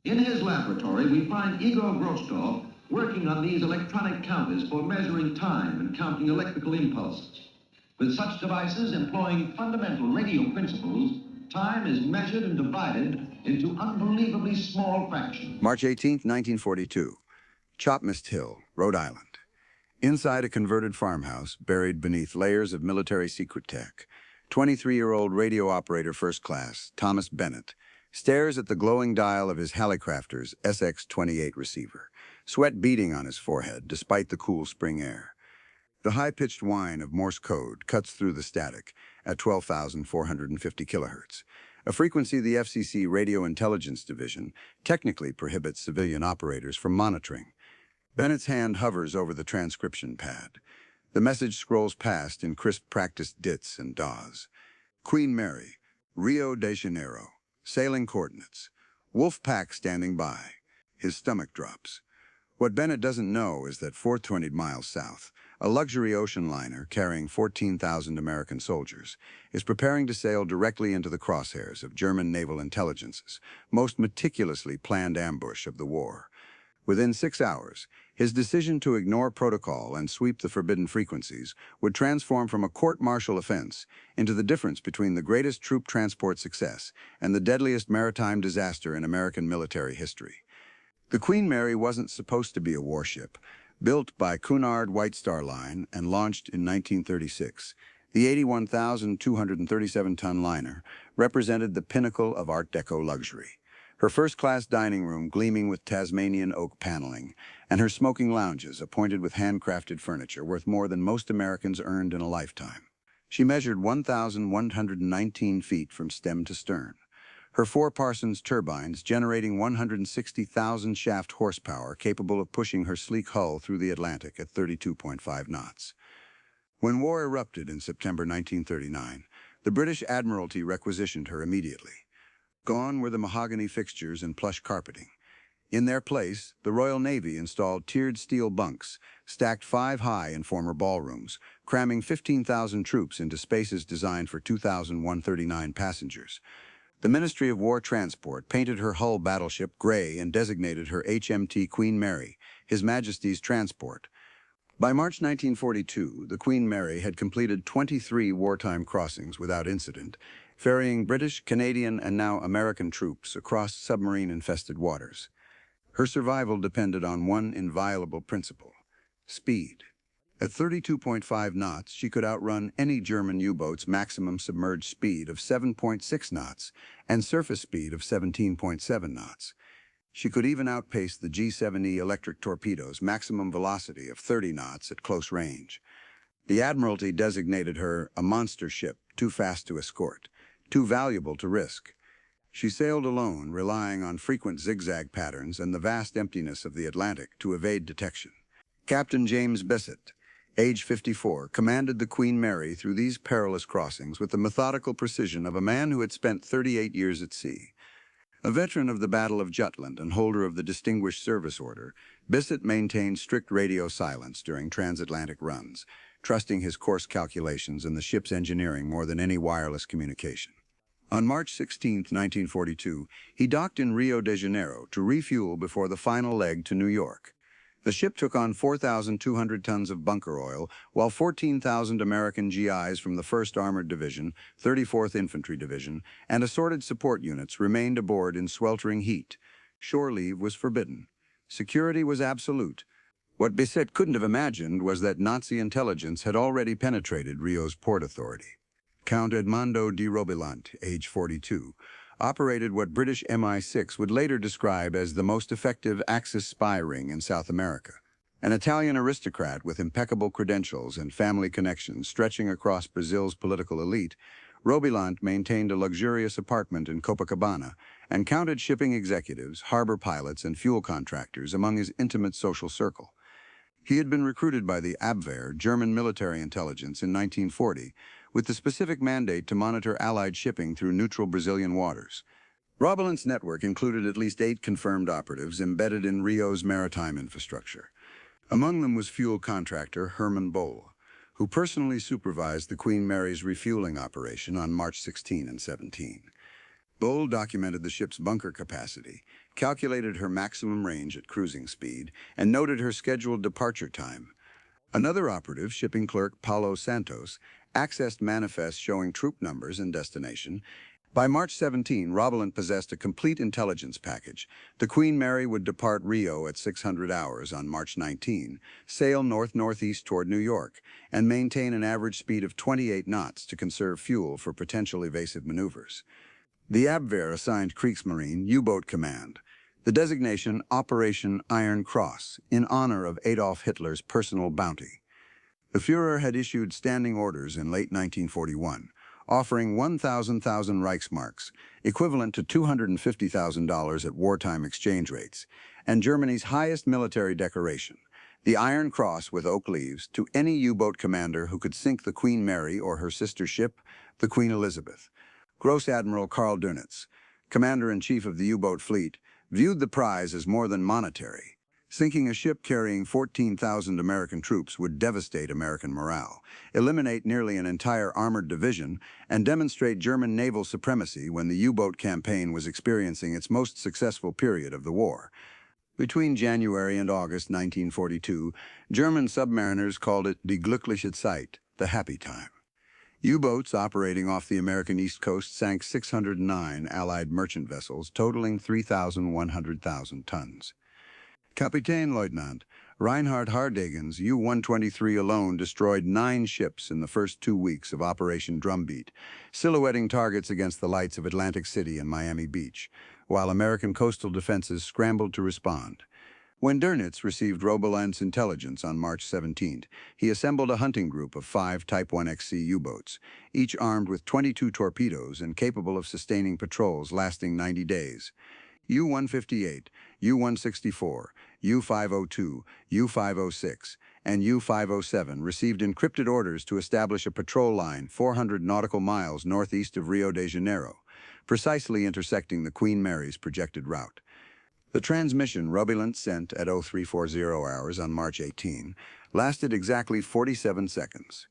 In his laboratory, we find Igor Grostov working on these electronic counters for measuring time and counting electrical impulses. With such devices employing fundamental radio principles, time is measured and divided into unbelievably small fractions. March 18, 1942, Chopmist Hill, Rhode Island. Inside a converted farmhouse, buried beneath layers of military secret tech, 23-year-old radio operator first class, Thomas Bennett, stares at the glowing dial of his Hallicrafter's SX-28 receiver, sweat beading on his forehead despite the cool spring air. The high-pitched whine of Morse code cuts through the static at 12,450 kilohertz, a frequency the FCC Radio Intelligence Division technically prohibits civilian operators from monitoring. Bennett's hand hovers over the transcription pad. The message scrolls past in crisp practiced dits and daws. Queen Mary, Rio de Janeiro, sailing coordinates. Wolf pack standing by. His stomach drops. What Bennett doesn't know is that 420 miles south, a luxury ocean liner carrying 14,000 American soldiers is preparing to sail directly into the crosshairs of German naval intelligence's most meticulously planned ambush of the war. Within 6 hours, his decision to ignore protocol and sweep the forbidden frequencies would transform from a court-martial offense into the difference between the greatest troop transport success and the deadliest maritime disaster in American military history. The Queen Mary wasn't supposed to be a warship. Built by Cunard White Star Line and launched in 1936, the 81,237-ton liner represented the pinnacle of Art Deco luxury. Her first-class dining room gleaming with Tasmanian oak paneling, and her smoking lounges appointed with handcrafted furniture worth more than most Americans earned in a lifetime. She measured 1,119 feet from stem to stern, her 4 Parsons turbines generating 160,000 shaft horsepower capable of pushing her sleek hull through the Atlantic at 32.5 knots. When war erupted in September 1939, the British Admiralty requisitioned her immediately. Gone were the mahogany fixtures and plush carpeting. In their place, the Royal Navy installed tiered steel bunks, stacked 5 high in former ballrooms, cramming 15,000 troops into spaces designed for 2,139 passengers. The Ministry of War Transport painted her hull battleship gray and designated her HMT Queen Mary, His Majesty's Transport. By March 1942, the Queen Mary had completed 23 wartime crossings without incident, ferrying British, Canadian, and now American troops across submarine-infested waters. Her survival depended on one inviolable principle: speed. At 32.5 knots, she could outrun any German U-boat's maximum submerged speed of 7.6 knots and surface speed of 17.7 knots. She could even outpace the G-7E electric torpedo's maximum velocity of 30 knots at close range. The Admiralty designated her a monster ship, too fast to escort, too valuable to risk. She sailed alone, relying on frequent zigzag patterns and the vast emptiness of the Atlantic to evade detection. Captain James Bissett, age 54, commanded the Queen Mary through these perilous crossings with the methodical precision of a man who had spent 38 years at sea. A veteran of the Battle of Jutland and holder of the Distinguished Service Order, Bissett maintained strict radio silence during transatlantic runs, trusting his course calculations and the ship's engineering more than any wireless communication. On March 16, 1942, he docked in Rio de Janeiro to refuel before the final leg to New York. The ship took on 4,200 tons of bunker oil, while 14,000 American GIs from the 1st Armored Division, 34th Infantry Division, and assorted support units remained aboard in sweltering heat. Shore leave was forbidden. Security was absolute. What Bissett couldn't have imagined was that Nazi intelligence had already penetrated Rio's port authority. Count Edmondo di Robilant, age 42, operated what British MI6 would later describe as the most effective Axis spy ring in South America. An Italian aristocrat with impeccable credentials and family connections stretching across Brazil's political elite, Robilant maintained a luxurious apartment in Copacabana and counted shipping executives, harbor pilots, and fuel contractors among his intimate social circle. He had been recruited by the Abwehr, German military intelligence, in 1940, with the specific mandate to monitor Allied shipping through neutral Brazilian waters. Robilant's network included at least 8 confirmed operatives embedded in Rio's maritime infrastructure. Among them was fuel contractor Herman Boll, who personally supervised the Queen Mary's refueling operation on March 16 and 17. Boll documented the ship's bunker capacity, calculated her maximum range at cruising speed, and noted her scheduled departure time. Another operative, shipping clerk Paulo Santos, accessed manifests showing troop numbers and destination. By March 17, Robulant possessed a complete intelligence package. The Queen Mary would depart Rio at 600 hours on March 19, sail north-northeast toward New York, and maintain an average speed of 28 knots to conserve fuel for potential evasive maneuvers. The Abwehr assigned Kriegsmarine U-boat command, the designation Operation Iron Cross, in honor of Adolf Hitler's personal bounty. The Führer had issued standing orders in late 1941, offering 1,000 Reichsmarks, equivalent to $250,000 at wartime exchange rates, and Germany's highest military decoration, the Iron Cross with oak leaves, to any U-boat commander who could sink the Queen Mary or her sister ship, the Queen Elizabeth. Gross Admiral Karl Dönitz, commander-in-chief of the U-boat fleet, viewed the prize as more than monetary. Sinking a ship carrying 14,000 American troops would devastate American morale, eliminate nearly an entire armored division, and demonstrate German naval supremacy when the U-boat campaign was experiencing its most successful period of the war. Between January and August 1942, German submariners called it die glückliche Zeit, the happy time. U-boats operating off the American East Coast sank 609 Allied merchant vessels, totaling 3,100,000 tons. Kapitänleutnant Reinhard Hardegen's U-123 alone destroyed 9 ships in the first 2 weeks of Operation Drumbeat, silhouetting targets against the lights of Atlantic City and Miami Beach, while American coastal defenses scrambled to respond. When Dönitz received Robuland's intelligence on March 17, he assembled a hunting group of 5 Type 1XC U-boats, each armed with 22 torpedoes and capable of sustaining patrols lasting 90 days. U-158, U-164, U-502, U-506, and U-507 received encrypted orders to establish a patrol line 400 nautical miles northeast of Rio de Janeiro, precisely intersecting the Queen Mary's projected route. The transmission Robulant sent at 0340 hours on March 18 lasted exactly 47 seconds.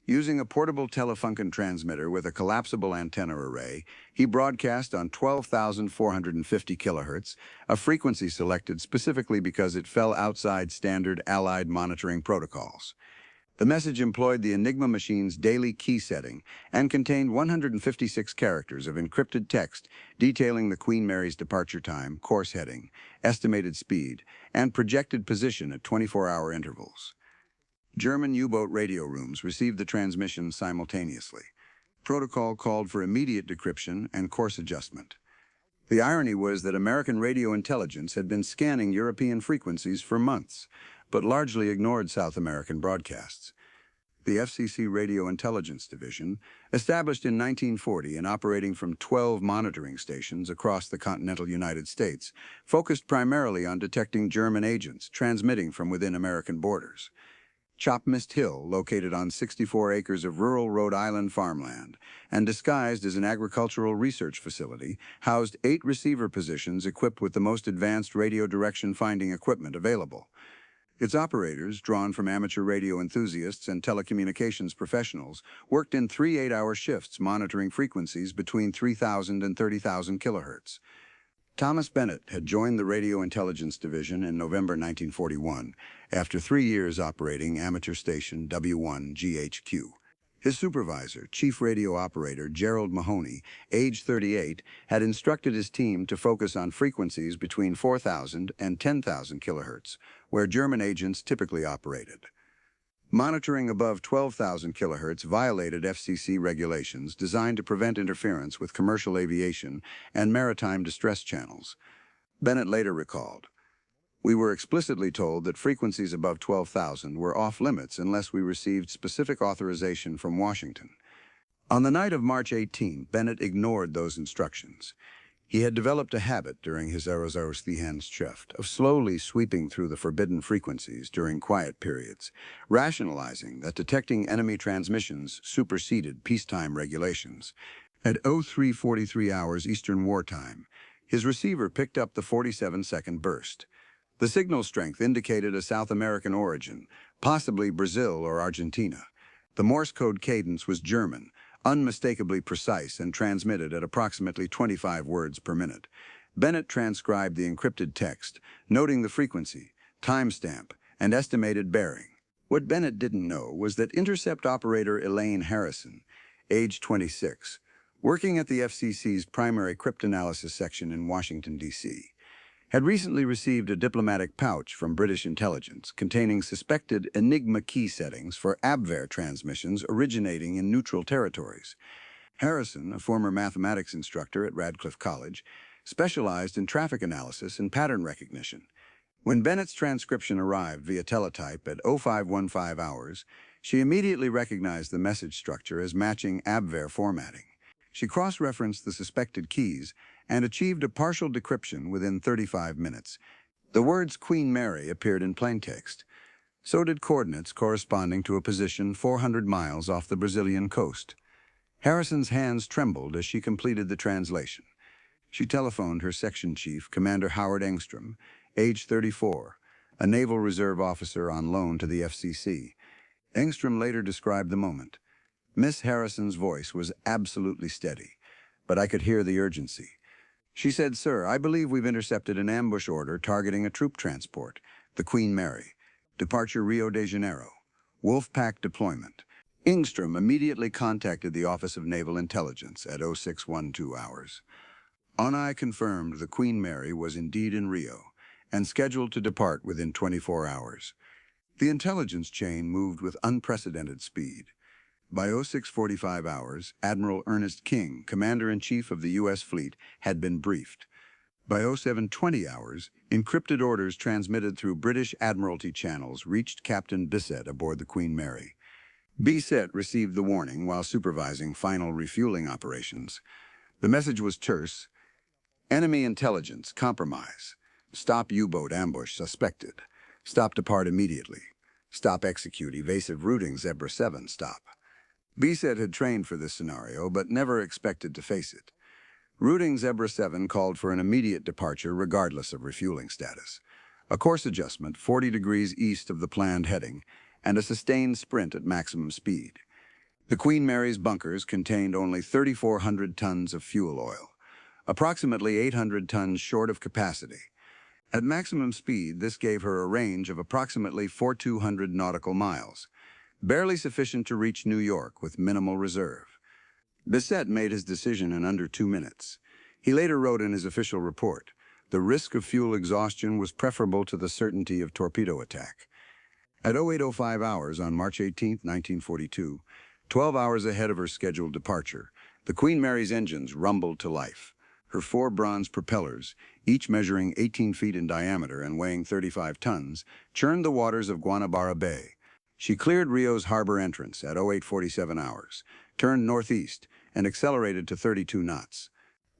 Using a portable Telefunken transmitter with a collapsible antenna array, he broadcast on 12,450 kHz, a frequency selected specifically because it fell outside standard Allied monitoring protocols. The message employed the Enigma machine's daily key setting and contained 156 characters of encrypted text detailing the Queen Mary's departure time, course heading, estimated speed, and projected position at 24-hour intervals. German U-boat radio rooms received the transmission simultaneously. Protocol called for immediate decryption and course adjustment. The irony was that American radio intelligence had been scanning European frequencies for months, but largely ignored South American broadcasts. The FCC Radio Intelligence Division, established in 1940 and operating from 12 monitoring stations across the continental United States, focused primarily on detecting German agents transmitting from within American borders. Chopmist Hill, located on 64 acres of rural Rhode Island farmland and disguised as an agricultural research facility, housed 8 receiver positions equipped with the most advanced radio direction finding equipment available. Its operators, drawn from amateur radio enthusiasts and telecommunications professionals, worked in 3 8-hour shifts monitoring frequencies between 3,000 and 30,000 kHz. Thomas Bennett had joined the Radio Intelligence Division in November 1941, after 3 years operating amateur station W1GHQ. His supervisor, Chief Radio Operator Gerald Mahoney, age 38, had instructed his team to focus on frequencies between 4,000 and 10,000 kHz, where German agents typically operated. Monitoring above 12,000 kHz violated FCC regulations designed to prevent interference with commercial aviation and maritime distress channels. Bennett later recalled, "We were explicitly told that frequencies above 12,000 were off-limits unless we received specific authorization from Washington." On the night of March 18, Bennett ignored those instructions. He had developed a habit during his Ausflugenschaft of slowly sweeping through the forbidden frequencies during quiet periods, rationalizing that detecting enemy transmissions superseded peacetime regulations. At 0343 hours Eastern Wartime, his receiver picked up the 47-second burst. The signal strength indicated a South American origin, possibly Brazil or Argentina. The Morse code cadence was German, unmistakably precise and transmitted at approximately 25 words per minute. Bennett transcribed the encrypted text, noting the frequency, timestamp, and estimated bearing. What Bennett didn't know was that intercept operator Elaine Harrison, age 26, working at the FCC's primary cryptanalysis section in Washington, D.C., had recently received a diplomatic pouch from British intelligence containing suspected Enigma key settings for Abwehr transmissions originating in neutral territories. Harrison, a former mathematics instructor at Radcliffe College, specialized in traffic analysis and pattern recognition. When Bennett's transcription arrived via teletype at 0515 hours, she immediately recognized the message structure as matching Abwehr formatting. She cross-referenced the suspected keys and achieved a partial decryption within 35 minutes. The words Queen Mary appeared in plaintext. So did coordinates corresponding to a position 400 miles off the Brazilian coast. Harrison's hands trembled as she completed the translation. She telephoned her section chief, Commander Howard Engstrom, age 34, a Naval Reserve officer on loan to the FCC. Engstrom later described the moment. Miss Harrison's voice was absolutely steady, but I could hear the urgency. She said, "Sir, I believe we've intercepted an ambush order targeting a troop transport, the Queen Mary. Departure Rio de Janeiro. Wolfpack deployment." Engstrom immediately contacted the Office of Naval Intelligence at 0612 hours. ONI confirmed the Queen Mary was indeed in Rio and scheduled to depart within 24 hours. The intelligence chain moved with unprecedented speed. By 0645 hours, Admiral Ernest King, Commander-in-Chief of the U.S. Fleet, had been briefed. By 0720 hours, encrypted orders transmitted through British Admiralty channels reached Captain Bissett aboard the Queen Mary. Bissett received the warning while supervising final refueling operations. The message was terse. Enemy intelligence, compromise. Stop U-boat ambush suspected. Stop depart immediately. Stop execute evasive routing Zebra 7 stop. Bissett had trained for this scenario, but never expected to face it. Routing Zebra 7 called for an immediate departure regardless of refueling status. A course adjustment 40 degrees east of the planned heading, and a sustained sprint at maximum speed. The Queen Mary's bunkers contained only 3,400 tons of fuel oil, approximately 800 tons short of capacity. At maximum speed, this gave her a range of approximately 4,200 nautical miles, barely sufficient to reach New York with minimal reserve. Bissett made his decision in under 2 minutes. He later wrote in his official report, "The risk of fuel exhaustion was preferable to the certainty of torpedo attack." At 0805 hours on March 18, 1942, 12 hours ahead of her scheduled departure, the Queen Mary's engines rumbled to life. Her 4 bronze propellers, each measuring 18 feet in diameter and weighing 35 tons, churned the waters of Guanabara Bay. She cleared Rio's harbor entrance at 0847 hours, turned northeast, and accelerated to 32 knots.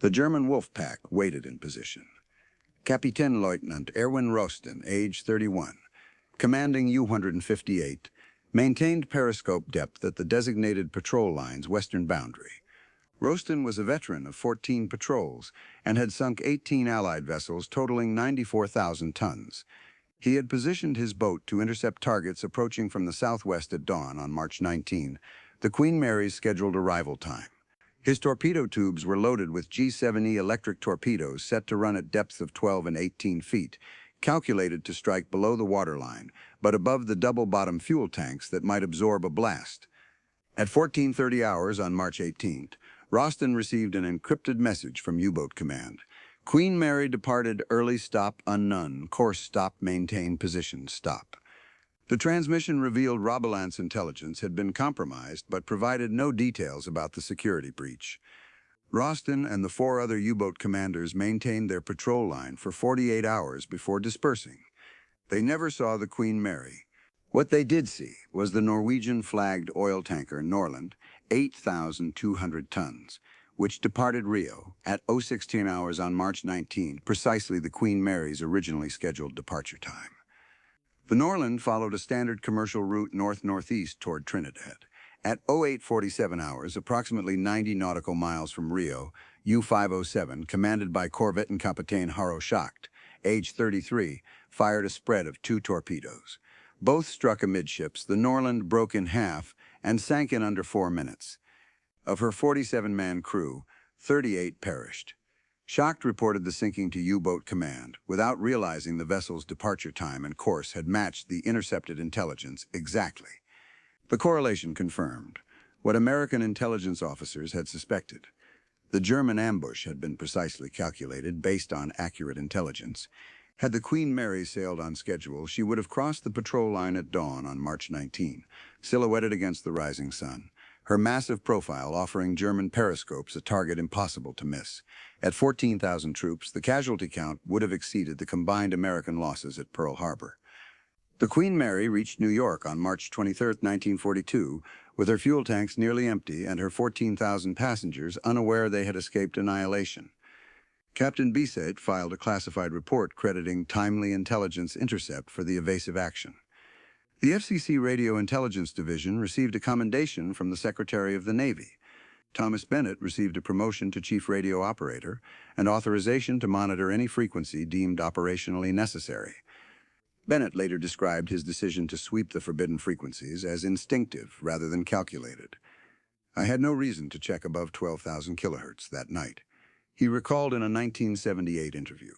The German Wolfpack waited in position. Kapitänleutnant Erwin Rosten, age 31, commanding U-158, maintained periscope depth at the designated patrol line's western boundary. Rosten was a veteran of 14 patrols and had sunk 18 Allied vessels totaling 94,000 tons. He had positioned his boat to intercept targets approaching from the southwest at dawn on March 19, the Queen Mary's scheduled arrival time. His torpedo tubes were loaded with G7E electric torpedoes set to run at depths of 12 and 18 feet, calculated to strike below the waterline, but above the double-bottom fuel tanks that might absorb a blast. At 14:30 hours on March 18th, Rosten received an encrypted message from U-boat command. Queen Mary departed early stop unknown, course stop maintain position stop. The transmission revealed Robalant's intelligence had been compromised but provided no details about the security breach. Rosten and the 4 other U-boat commanders maintained their patrol line for 48 hours before dispersing. They never saw the Queen Mary. What they did see was the Norwegian-flagged oil tanker Norland, 8,200 tons, which departed Rio at 0610 hours on March 19, precisely the Queen Mary's originally scheduled departure time. The Norland followed a standard commercial route north-northeast toward Trinidad. At 0847 hours, approximately 90 nautical miles from Rio, U-507, commanded by Corvette and Capitaine Haro Schacht, age 33, fired a spread of 2 torpedoes. Both struck amidships. The Norland broke in half and sank in under 4 minutes. Of her 47-man crew, 38 perished. Shocked reported the sinking to U-boat command, without realizing the vessel's departure time and course had matched the intercepted intelligence exactly. The correlation confirmed what American intelligence officers had suspected. The German ambush had been precisely calculated based on accurate intelligence. Had the Queen Mary sailed on schedule, she would have crossed the patrol line at dawn on March 19, silhouetted against the rising sun, her massive profile offering German periscopes a target impossible to miss. At 14,000 troops, the casualty count would have exceeded the combined American losses at Pearl Harbor. The Queen Mary reached New York on March 23, 1942, with her fuel tanks nearly empty and her 14,000 passengers unaware they had escaped annihilation. Captain Bisset filed a classified report crediting timely intelligence intercept for the evasive action. The FCC Radio Intelligence Division received a commendation from the Secretary of the Navy. Thomas Bennett received a promotion to Chief Radio Operator and authorization to monitor any frequency deemed operationally necessary. Bennett later described his decision to sweep the forbidden frequencies as instinctive rather than calculated. I had no reason to check above 12,000 kilohertz that night. He recalled in a 1978 interview.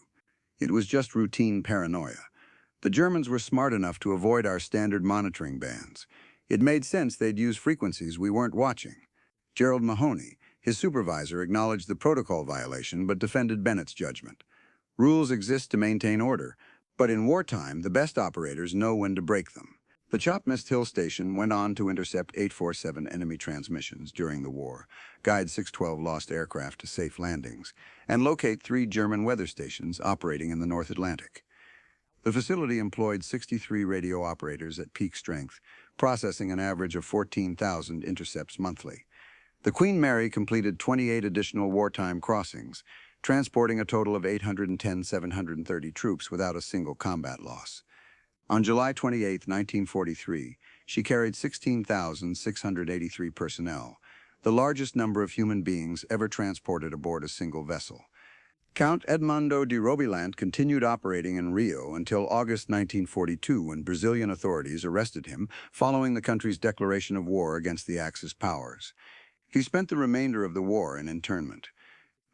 It was just routine paranoia. The Germans were smart enough to avoid our standard monitoring bands. It made sense they'd use frequencies we weren't watching. Gerald Mahoney, his supervisor, acknowledged the protocol violation but defended Bennett's judgment. Rules exist to maintain order, but in wartime, the best operators know when to break them. The Chop-Mist Hill Station went on to intercept 847 enemy transmissions during the war, guide 612 lost aircraft to safe landings, and locate 3 German weather stations operating in the North Atlantic. The facility employed 63 radio operators at peak strength, processing an average of 14,000 intercepts monthly. The Queen Mary completed 28 additional wartime crossings, transporting a total of 810,730 troops without a single combat loss. On July 28, 1943, she carried 16,683 personnel, the largest number of human beings ever transported aboard a single vessel. Count Edmondo de Robilant continued operating in Rio until August 1942 when Brazilian authorities arrested him following the country's declaration of war against the Axis powers. He spent the remainder of the war in internment.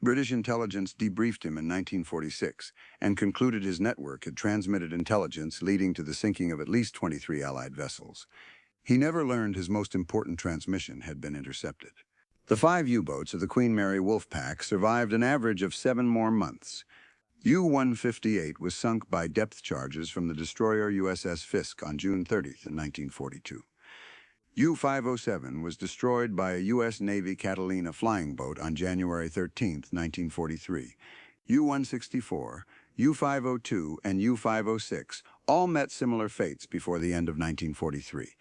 British intelligence debriefed him in 1946 and concluded his network had transmitted intelligence leading to the sinking of at least 23 Allied vessels. He never learned his most important transmission had been intercepted. The 5 U-boats of the Queen Mary Wolf Pack survived an average of 7 more months. U-158 was sunk by depth charges from the destroyer USS Fisk on June 30, 1942. U-507 was destroyed by a U.S. Navy Catalina flying boat on January 13, 1943. U-164, U-502, and U-506 all met similar fates before the end of 1943.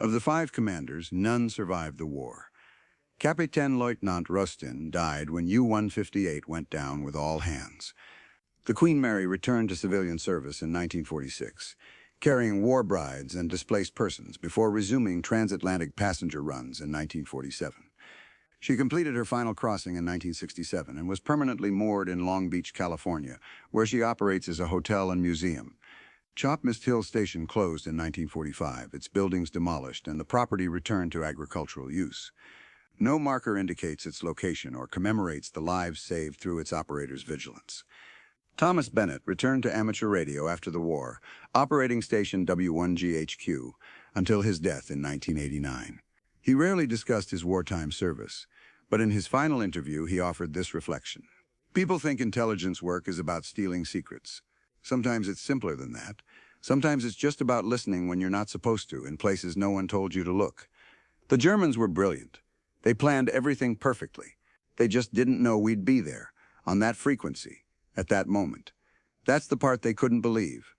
Of the 5 commanders, none survived the war. Capitaine Lieutenant Rustin died when U-158 went down with all hands. The Queen Mary returned to civilian service in 1946. Carrying war brides and displaced persons before resuming transatlantic passenger runs in 1947. She completed her final crossing in 1967 and was permanently moored in Long Beach, California, where she operates as a hotel and museum. Chop-Mist Hill Station closed in 1945, its buildings demolished, and the property returned to agricultural use. No marker indicates its location or commemorates the lives saved through its operators' vigilance. Thomas Bennett returned to amateur radio after the war, operating station W1GHQ, until his death in 1989. He rarely discussed his wartime service, but in his final interview he offered this reflection. People think intelligence work is about stealing secrets. Sometimes it's simpler than that. Sometimes it's just about listening when you're not supposed to, in places no one told you to look. The Germans were brilliant. They planned everything perfectly. They just didn't know we'd be there, on that frequency, at that moment. That's the part they couldn't believe.